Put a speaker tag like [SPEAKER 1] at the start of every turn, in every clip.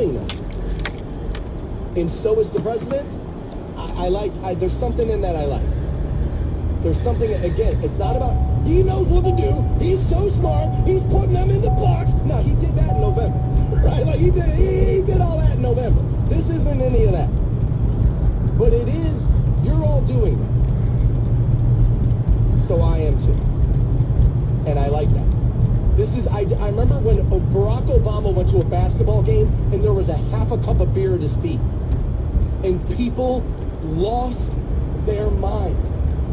[SPEAKER 1] doing this. And so is the president. There's something in that I like. There's something, again, it's not about, he knows what to do, he's so smart, he's putting them in the box. No, he did that in November, right? Like, he did all that in November. This isn't any of that. But it is, you're all doing this. So I am too. And I like that. This is, I remember when Barack Obama went to a basketball game and there was a half a cup of beer at his feet. And people lost their mind.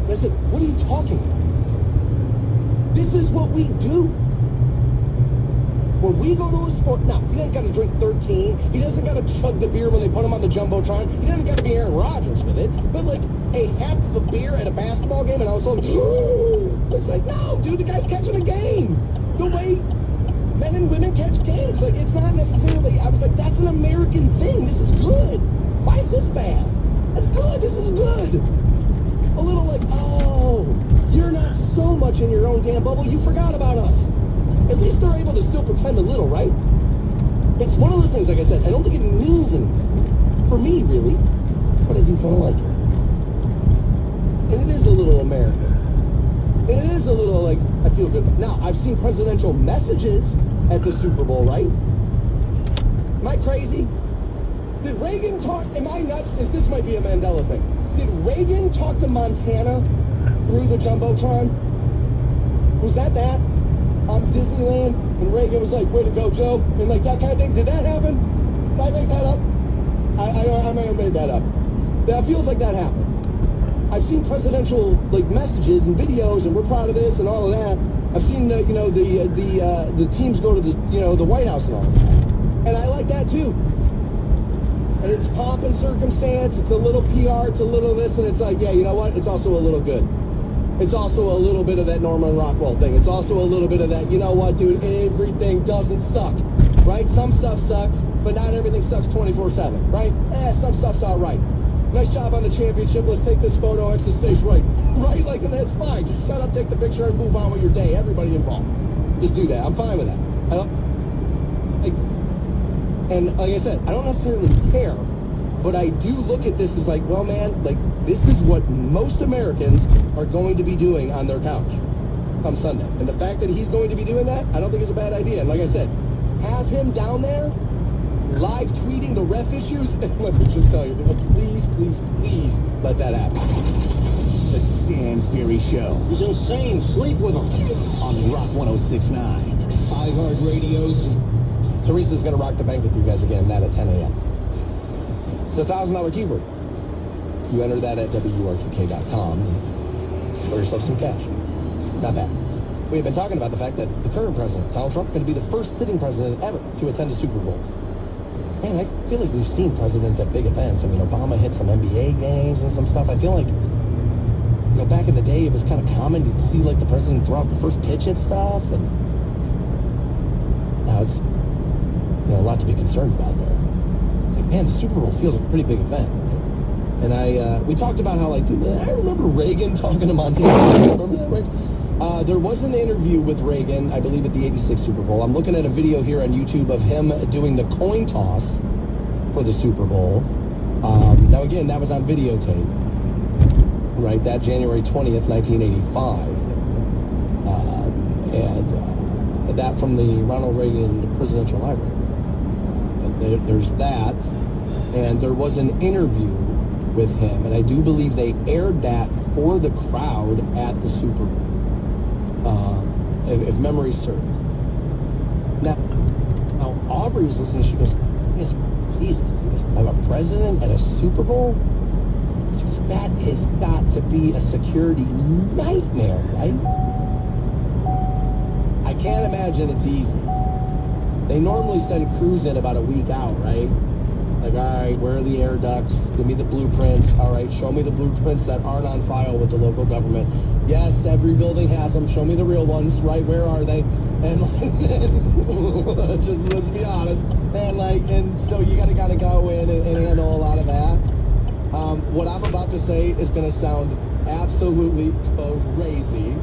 [SPEAKER 1] And I said, what are you talking about? This is what we do. When we go to a sport, now, he doesn't got to drink 13. He doesn't got to chug the beer when they put him on the Jumbotron. He doesn't got to be Aaron Rodgers with it. But like a half of a beer at a basketball game and all of a sudden, it's like, no, dude, the guy's catching a game. The way men and women catch games. Like, it's not necessarily, I was like, that's an American thing. This is good. Why is this bad? That's good. This is good. A little like, oh, you're not so much in your own damn bubble. You forgot about us. At least they're able to still pretend a little, right? It's one of those things, like I said, I don't think it means anything. For me, really. But I do kind of like it. And it is a little American. And it is a little, like, I feel good. Now, I've seen presidential messages at the Super Bowl, right? Am I crazy? Did Reagan talk, am I nuts? This might be a Mandela thing. Did Reagan talk to Montana through the Jumbotron? Was that? On Disneyland? And Reagan was like, way to go, Joe. And like that kind of thing. Did that happen? Did I make that up? I may have made that up. That feels like that happened. I've seen presidential like messages and videos, and we're proud of this and all of that. I've seen the teams go to the White House and all of that. And I like that too. And it's pomp and circumstance, it's a little PR, it's a little this, and it's like, yeah, you know what? It's also a little good. It's also a little bit of that Norman Rockwell thing. It's also a little bit of that, you know what, dude, everything doesn't suck, right? Some stuff sucks, but not everything sucks 24/7, right? Some stuff's all right. Nice job on the championship. Let's take this photo, exit stage right. Right? Like, and that's fine. Just shut up, take the picture, and move on with your day. Everybody involved. Just do that. I'm fine with that. And like I said, I don't necessarily care, but I do look at this as like, well, man, like, this is what most Americans are going to be doing on their couch come Sunday. And the fact that he's going to be doing that, I don't think is a bad idea. And like I said, have him down there live tweeting the ref issues. And let me just tell you, please, please, please let that happen.
[SPEAKER 2] The Stansberry Show.
[SPEAKER 1] He's insane. Sleep with him.
[SPEAKER 2] On Rock 106.9.
[SPEAKER 1] iHeartRadio's. Teresa's going to rock the bank with you guys again, that at 10 a.m. It's a $1,000 keyword. You enter that at WRQK.com. For yourself some cash. Not bad. We've been talking about the fact that the current president, Donald Trump, is going to be the first sitting president ever to attend a Super Bowl. Man, I feel like we've seen presidents at big events. I mean, Obama hit some NBA games and some stuff. I feel like, back in the day, it was kind of common to see, like, the president throw out the first pitch at stuff. And now it's, a lot to be concerned about there. It's like, man, the Super Bowl feels like a pretty big event. And we talked about how, like, dude, I remember Reagan talking to Montana. Remember that, right? There was an interview with Reagan, I believe, at the '86 Super Bowl. I'm looking at a video here on YouTube of him doing the coin toss for the Super Bowl. Now, again, that was on videotape, right? That January 20th, 1985. And that from the Ronald Reagan Presidential Library. There's that. And there was an interview with him, and I do believe they aired that for the crowd at the Super Bowl. If memory serves. Now Aubrey was listening. She goes, "Jesus, dude, I'm a president at a Super Bowl." She goes, "That has got to be a security nightmare, right?" I can't imagine it's easy. They normally send crews in about a week out, right? Like, all right, where are the air ducts? Give me the blueprints. All right, show me the blueprints that aren't on file with the local government. Yes, every building has them. Show me the real ones, right? Where are they? And just let's be honest. And so you got to kind of go in and handle a lot of that. What I'm about to say is going to sound absolutely crazy.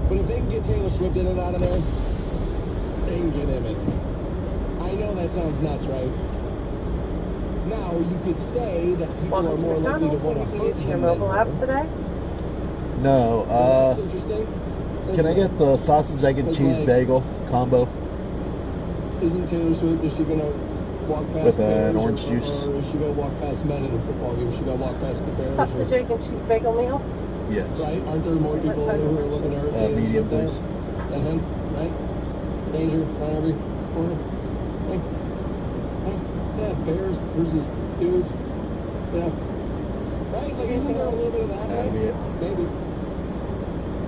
[SPEAKER 1] But if they can get Taylor Swift in and out of there, they can get him in. I know that sounds nuts, right? Now, you could say that people are more likely to want to hurt him
[SPEAKER 3] your mobile app today?
[SPEAKER 4] No,
[SPEAKER 1] that's interesting.
[SPEAKER 4] can I get the sausage, egg, and cheese bagel combo?
[SPEAKER 1] Isn't Taylor Swift, is she going to walk past
[SPEAKER 4] with
[SPEAKER 1] the Bears
[SPEAKER 4] an orange juice?
[SPEAKER 1] Or is she going to walk past men in a football game? Is she going to walk past the Bears?
[SPEAKER 3] Sausage, egg, and cheese bagel meal?
[SPEAKER 4] Yes.
[SPEAKER 1] Right? Aren't there more people who are looking to hurt Taylor
[SPEAKER 4] medium,
[SPEAKER 1] Swift
[SPEAKER 4] please.
[SPEAKER 1] than him? Right? Danger on every corner. Hey. Yeah, Bears versus dudes. Yeah. Right? Like, isn't there a little bit of that?
[SPEAKER 4] That'd be it.
[SPEAKER 1] Maybe.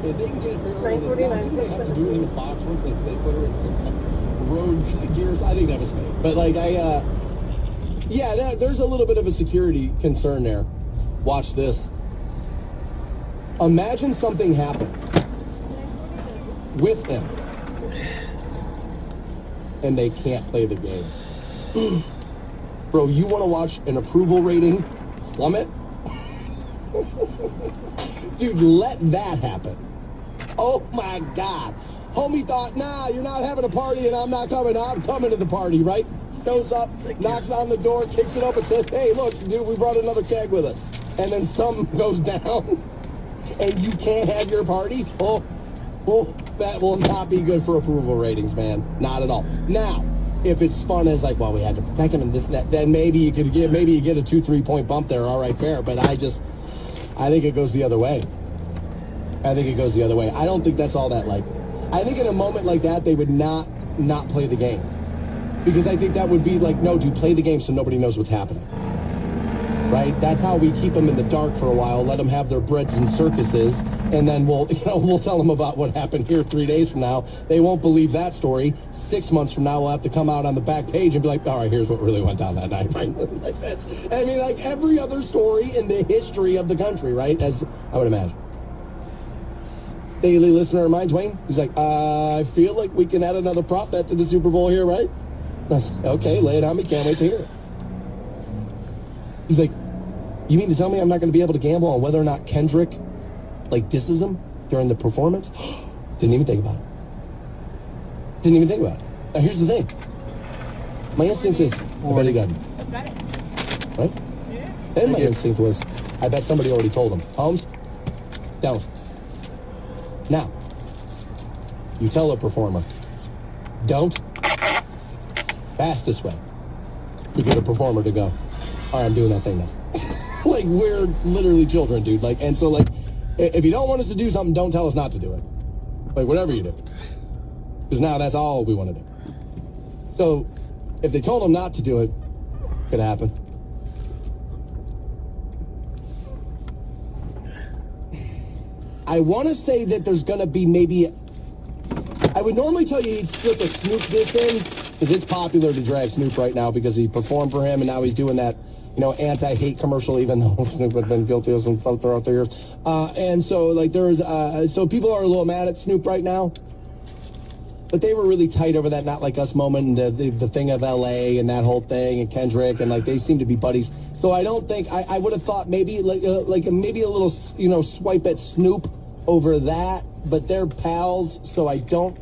[SPEAKER 1] If they can get it barely. Didn't they have to do it in a box once? They put her in some road gears. I think that was fake. But, like, yeah, there's a little bit of a security concern there. Watch this. Imagine something happens with him and they can't play the game. Bro, you want to watch an approval rating plummet? Dude, let that happen. Oh my God. Homie thought, nah, you're not having a party and I'm not coming. I'm coming to the party, right? Goes up, knocks on the door, kicks it open, says, hey, look, dude, we brought another keg with us. And then something goes down and you can't have your party. Oh, that will not be good for approval ratings, man. Not at all. Now, if it's spun as like, well, we had to protect him and this and that, then maybe you get a 2-3 point bump there. All right, fair. But I think it goes the other way. I don't think that's all that likely. I think in a moment like that, they would not play the game. Because I think that would be like, no, dude, play the game so nobody knows what's happening. Right? That's how we keep them in the dark for a while, let them have their breads and circuses, and then we'll tell them about what happened here 3 days from now. They won't believe that story. 6 months from now, we'll have to come out on the back page and be like, all right, here's what really went down that night. Right? Like that's, I mean, like every other story in the history of the country, right? As I would imagine. Daily listener of mine, Dwayne, he's like, I feel like we can add another prop bet to the Super Bowl here, right? I was like, okay, lay it on me. Can't wait to hear it. He's like, you mean to tell me I'm not going to be able to gamble on whether or not Kendrick, like, disses him during the performance? Didn't even think about it. Now, here's the thing. My instinct is, I bet he got him. Right? Then my instinct was, I bet somebody already told him. Holmes, don't. Now, you tell a performer, don't. Fastest way to get a performer to go, all right, I'm doing that thing now. Like, we're literally children, dude. Like, and so, like, if you don't want us to do something, don't tell us not to do it. Like, whatever you do. Because now that's all we want to do. So, if they told him not to do it, could happen. I want to say that there's going to be maybe... I would normally tell you he'd slip a Snoop diss in, because it's popular to drag Snoop right now because he performed for him, and now he's doing that, anti-hate commercial, even though Snoop had been guilty of some stuff throughout the years. And so, like, so people are a little mad at Snoop right now. But they were really tight over that Not Like Us moment and the thing of L.A. and that whole thing and Kendrick, and, like, they seem to be buddies. So I don't think, I would have thought maybe, maybe a little, swipe at Snoop over that, but they're pals, so I don't,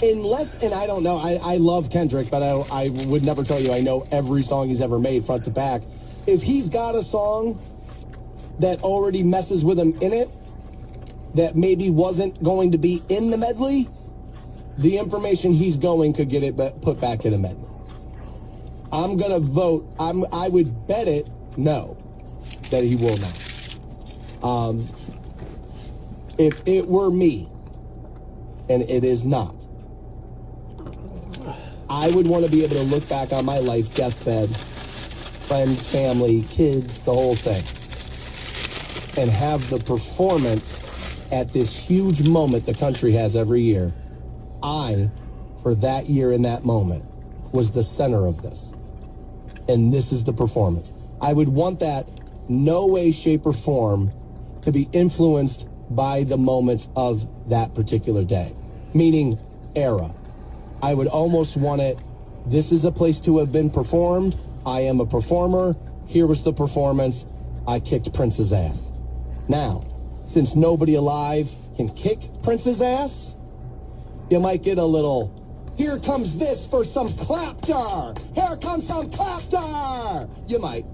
[SPEAKER 1] unless, and I don't know, I love Kendrick, but I would never tell you I know every song he's ever made front to back. If he's got a song that already messes with him in it, that maybe wasn't going to be in the medley, the information he's going could get it put back in a medley. I'm going to vote, I would bet it, no, that he will not. If it were me, and it is not, I would want to be able to look back on my life, deathbed, friends, family, kids, the whole thing, and have the performance at this huge moment the country has every year. I, for that year in that moment, was the center of this. And this is the performance. I would want that no way, shape, or form to be influenced by the moments of that particular day. Meaning, era. I would almost want it, this is a place to have been performed. I am a performer. Here was the performance. I kicked Prince's ass. Now, since nobody alive can kick Prince's ass, you might get a little, Here comes this for some clapter. Here comes some clapter. You might.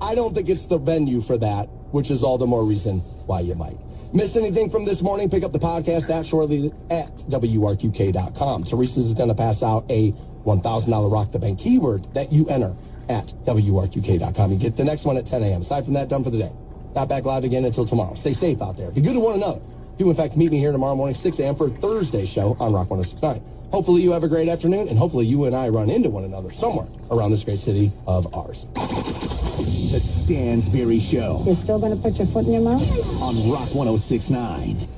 [SPEAKER 1] I don't think it's the venue for that, which is all the more reason why you might. Miss anything from this morning? Pick up the podcast that shortly at WRQK.com. Teresa's going to pass out a $1,000 Rock the Bank keyword that you enter at WRQK.com. You get the next one at 10 a.m. Aside from that, done for the day. Not back live again until tomorrow. Stay safe out there. Be good to one another. Do, in fact, meet me here tomorrow morning, 6 a.m. for Thursday's show on Rock 106.9. Hopefully you have a great afternoon, and hopefully you and I run into one another somewhere around this great city of ours.
[SPEAKER 2] The Stansberry Show
[SPEAKER 5] You're still going to put your foot in your mouth?
[SPEAKER 2] on Rock 106.9.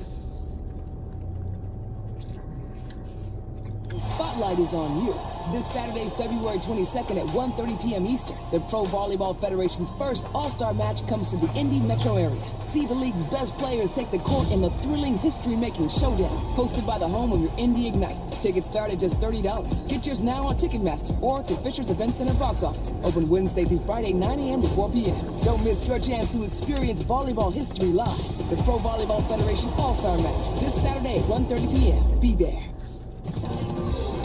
[SPEAKER 6] The spotlight is on you. This Saturday, February 22nd at 1:30 p.m. Eastern, the Pro Volleyball Federation's first All-Star match comes to the Indy metro area. See the league's best players take the court in the thrilling history-making showdown, hosted by the home of your Indy Ignite. Tickets start at just $30. Get yours now on Ticketmaster or through Fisher's Event Center box office. Open Wednesday through Friday, 9 a.m. to 4 p.m. Don't miss your chance to experience volleyball history live. The Pro Volleyball Federation All-Star match this Saturday at 1:30 p.m. Be there.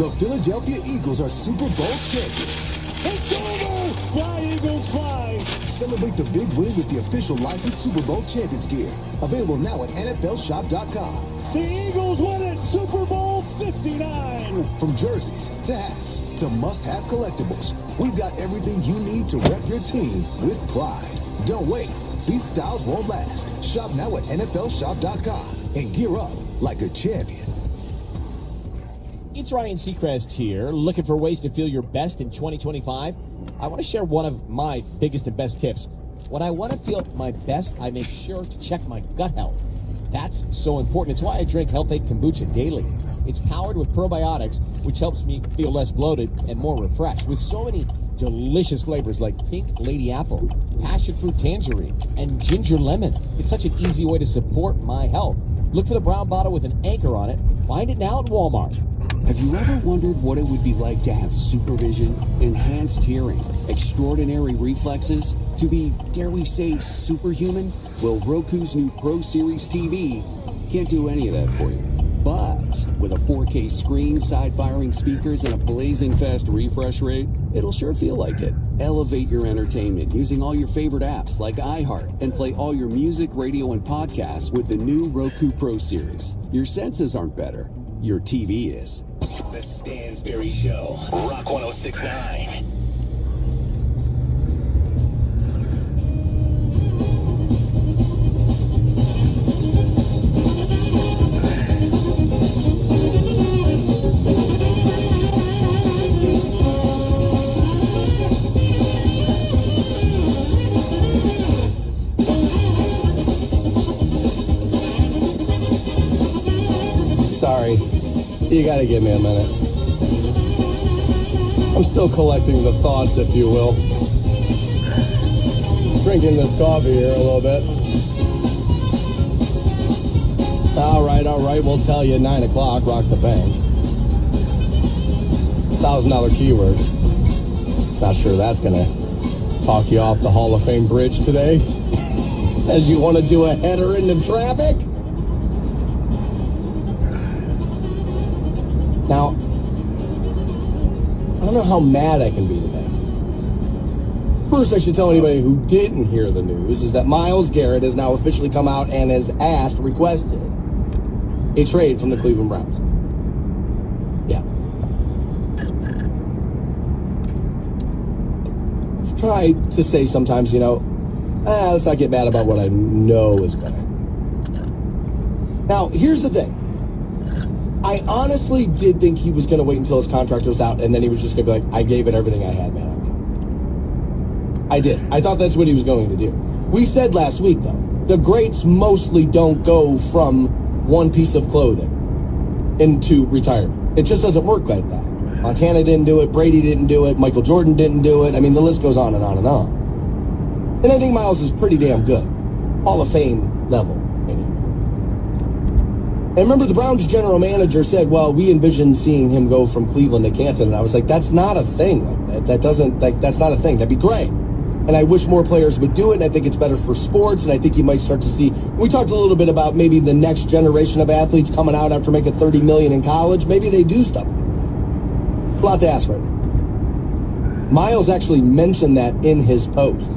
[SPEAKER 7] The Philadelphia Eagles are Super Bowl champions.
[SPEAKER 2] It's over! Fly, Eagles, fly!
[SPEAKER 7] Celebrate the big win with the official licensed Super Bowl champions gear. Available now at NFLshop.com.
[SPEAKER 2] The Eagles win it! Super Bowl 59!
[SPEAKER 7] From jerseys to hats to must-have collectibles, we've got everything you need to rep your team with pride. Don't wait. These styles won't last. Shop now at NFLshop.com and gear up like a champion.
[SPEAKER 8] It's Ryan Seacrest here, looking for ways to feel your best in 2025. I want to share one of my biggest and best tips. When I want to feel my best, I make sure to check my gut health. That's so important. It's why I drink Health Aid Kombucha daily. It's powered with probiotics, which helps me feel less bloated and more refreshed. With so many delicious flavors like pink lady apple, passion fruit tangerine, and ginger lemon. It's such an easy way to support my health. Look for the brown bottle with an anchor on it. Find it now at Walmart.
[SPEAKER 9] Have you ever wondered what it would be like to have supervision, enhanced hearing, extraordinary reflexes, to be, dare we say, superhuman? Well, Roku's new Pro Series TV can't do any of that for you. But with a 4K screen, side-firing speakers, and a blazing fast refresh rate, it'll sure feel like it. Elevate your entertainment using all your favorite apps like iHeart and play all your music, radio, and podcasts with the new Roku Pro Series. Your senses aren't better. Your TV is.
[SPEAKER 2] The Stansberry Show, Rock 106.9.
[SPEAKER 1] Sorry. You gotta give me a minute. I'm still collecting the thoughts, if you will. Drinking this coffee here a little bit. All right. We'll tell you 9 o'clock, Rock the Bank. $1,000 keyword. Not sure that's gonna talk you off the Hall of Fame bridge today. As you want to do a header into traffic. Now, I don't know how mad I can be today. First, I should tell anybody who didn't hear the news is that Myles Garrett has now officially come out and has requested a trade from the Cleveland Browns. Yeah. Try to say sometimes, let's not get mad about what I know is going to. Now, here's the thing. I honestly did think he was going to wait until his contract was out, and then he was just going to be like, I gave it everything I had, man. I did. I thought that's what he was going to do. We said last week, though, the greats mostly don't go from one piece of clothing into retirement. It just doesn't work like that. Montana didn't do it. Brady didn't do it. Michael Jordan didn't do it. I mean, the list goes on and on and on. And I think Myles is pretty damn good. Hall of Fame level, anyway. And remember, the Browns general manager said, well, we envision seeing him go from Cleveland to Canton. And I was like, that's not a thing like that. That's not a thing. That'd be great. And I wish more players would do it, and I think it's better for sports, and I think you might start to see... We talked a little bit about maybe the next generation of athletes coming out after making $30 million in college. Maybe they do stuff. It's a lot to ask right now. Miles actually mentioned that in his post.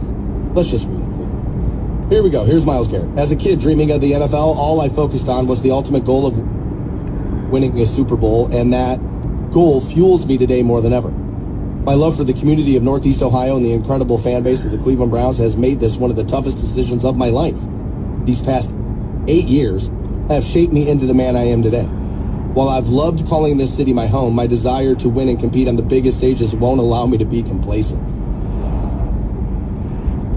[SPEAKER 1] Let's just read it to you. Here we go. Here's Myles Garrett. As a kid dreaming of the NFL, all I focused on was the ultimate goal of winning a Super Bowl, and that goal fuels me today more than ever. My love for the community of Northeast Ohio and the incredible fan base of the Cleveland Browns has made this one of the toughest decisions of my life. These past 8 years have shaped me into the man I am today. While I've loved calling this city my home, my desire to win and compete on the biggest stages won't allow me to be complacent.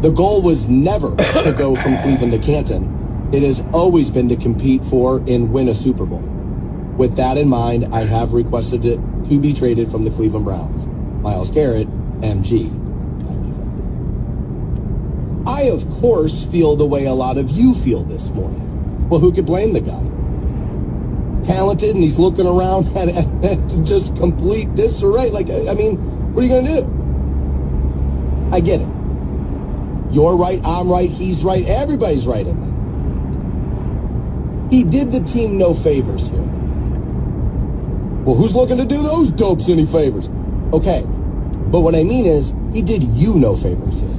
[SPEAKER 1] The goal was never to go from Cleveland to Canton. It has always been to compete for and win a Super Bowl. With that in mind, I have requested it to be traded from the Cleveland Browns. Myles Garrett, MG. I, of course, feel the way a lot of you feel this morning. Well, who could blame the guy? Talented, and he's looking around at just complete disarray. Like, I mean, what are you going to do? I get it. You're right, I'm right, he's right, everybody's right in that. He did the team no favors here. Well, who's looking to do those dopes any favors? Okay, but what I mean is, he did you no favors here.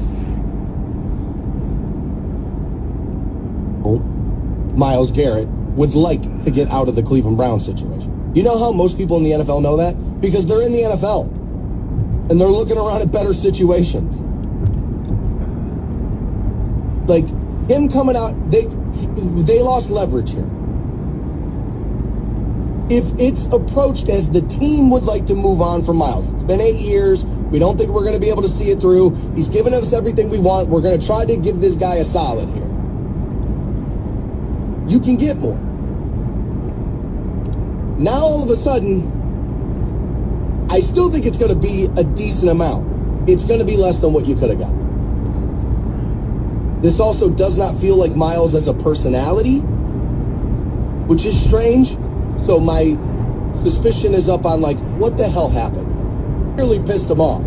[SPEAKER 1] Myles Garrett would like to get out of the Cleveland Browns situation. You know how most people in the NFL know that? Because they're in the NFL. And they're looking around at better situations. Like, him coming out, they lost leverage here. If it's approached as the team would like to move on from Myles, it's been 8 years, we don't think we're going to be able to see it through, he's given us everything we want, we're going to try to give this guy a solid here. You can get more. Now all of a sudden, I still think it's going to be a decent amount. It's going to be less than what you could have got. This also does not feel like Myles as a personality, which is strange. So my suspicion is up on, like, what the hell happened? Really pissed him off.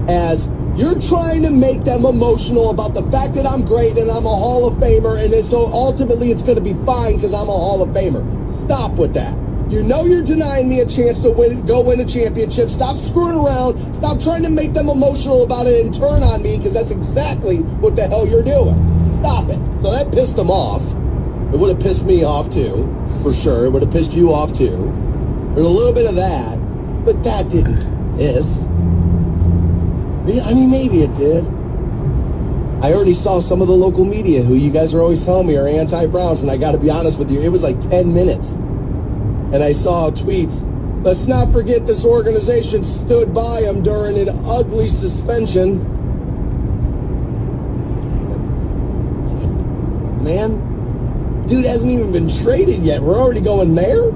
[SPEAKER 1] As you're trying to make them emotional about the fact that I'm great and I'm a Hall of Famer, and so ultimately it's going to be fine because I'm a Hall of Famer. Stop with that. You know you're denying me a chance to go win a championship. Stop screwing around. Stop trying to make them emotional about it and turn on me, because that's exactly what the hell you're doing. Stop it. So that pissed him off. It would have pissed me off too, for sure. It would have pissed you off too. There's a little bit of that, but that didn't do this. I mean, maybe it did. I already saw some of the local media who you guys are always telling me are anti-Browns, and I got to be honest with you, it was like 10 minutes. And I saw tweets, let's not forget this organization stood by him during an ugly suspension. Man, dude hasn't even been traded yet. We're already going there?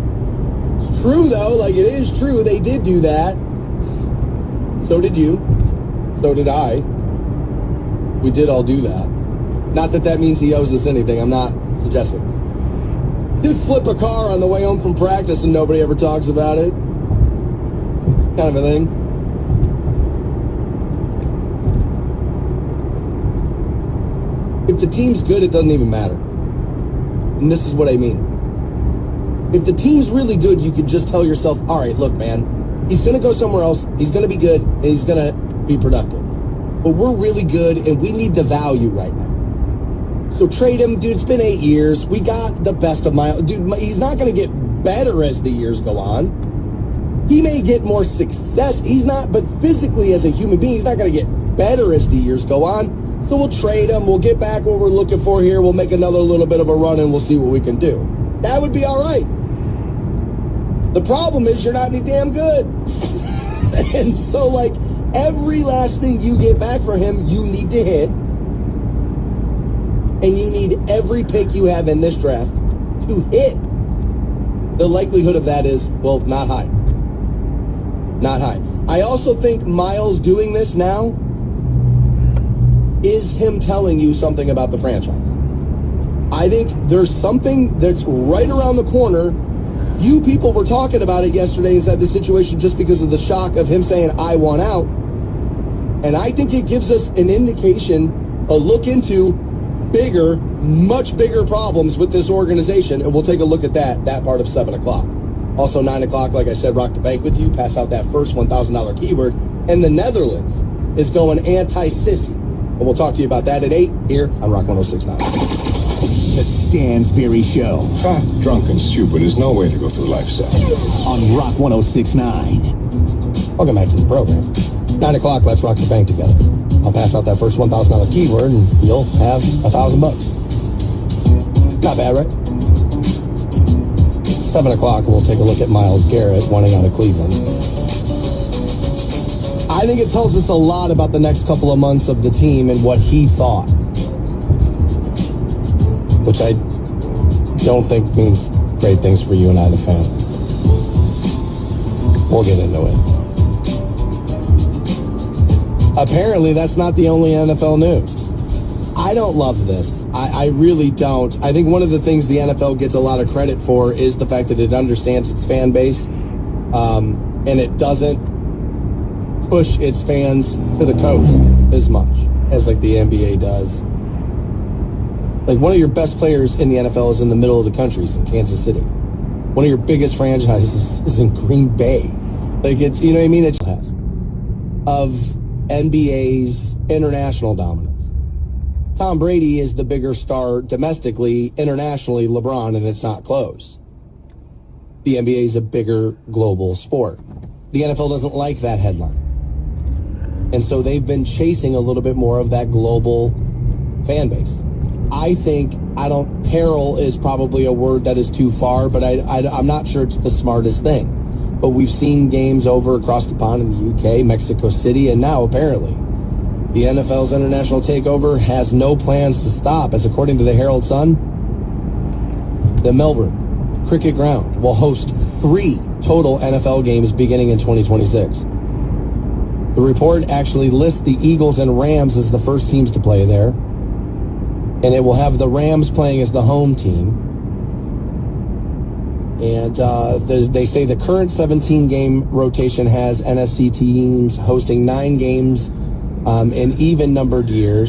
[SPEAKER 1] It's true, though. Like, it is true. They did do that. So did you. So did I. We did all do that. Not that that means he owes us anything. I'm not suggesting that. Did flip a car on the way home from practice and nobody ever talks about it. Kind of a thing. If the team's good, it doesn't even matter. And this is what I mean. If the team's really good, you could just tell yourself, all right, look, man, he's going to go somewhere else, he's going to be good, and he's going to be productive. But we're really good, and we need the value right now. So trade him, dude. It's been 8 years. We got the best of Myles. Dude, he's not going to get better as the years go on. He may get more success. He's not, but physically as a human being, he's not going to get better as the years go on. So we'll trade him. We'll get back what we're looking for here. We'll make another little bit of a run, and we'll see what we can do. That would be all right. The problem is you're not any damn good. And so, like, every last thing you get back for him, you need to hit. And you need every pick you have in this draft to hit. The likelihood of that is, well, not high. Not high. I also think Myles doing this now is him telling you something about the franchise. I think there's something that's right around the corner. You people were talking about it yesterday inside the situation just because of the shock of him saying, I want out. And I think it gives us an indication, a look into bigger, much bigger problems with this organization. And we'll take a look at that part of 7 o'clock. Also, 9 o'clock, like I said, Rock the Bank with you. Pass out that first $1,000 keyword. And the Netherlands is going anti-sissy. And we'll talk to you about that at 8 here on Rock 106.9.
[SPEAKER 2] The Stansberry Show.
[SPEAKER 5] Fat, drunk, and stupid is no way to go through life, sir.
[SPEAKER 2] On Rock 106.9.
[SPEAKER 1] Welcome back to the program. 9 o'clock, let's rock the bank together. I'll pass out that first $1,000 keyword, and you'll have $1,000. Not bad, right? 7 o'clock, we'll take a look at Myles Garrett wanting out of Cleveland. I think it tells us a lot about the next couple of months of the team and what he thought, which I don't think means great things for you and I, the fan. We'll get into it. Apparently, that's not the only NFL news. I don't love this. I really don't. I think one of the things the NFL gets a lot of credit for is the fact that it understands its fan base, and it doesn't push its fans to the coast as much as like the NBA does. Like, one of your best players in the NFL is in the middle of the country, it's in Kansas City. One of your biggest franchises is in Green Bay. Like, it's, you know what I mean? It has of NBA's international dominance. Tom Brady is the bigger star domestically, internationally, LeBron, and it's not close. The NBA is a bigger global sport. The NFL doesn't like that headline. And so they've been chasing a little bit more of that global fan base. I think, peril is probably a word that is too far, but I'm not sure it's the smartest thing. But we've seen games over across the pond in the UK, Mexico City, and now apparently the NFL's international takeover has no plans to stop, as according to the Herald Sun, the Melbourne Cricket Ground will host 3 total NFL games beginning in 2026. The report actually lists the Eagles and Rams as the first teams to play there, and it will have the Rams playing as the home team. And they say the current 17-game rotation has NFC teams hosting 9 games in even-numbered years.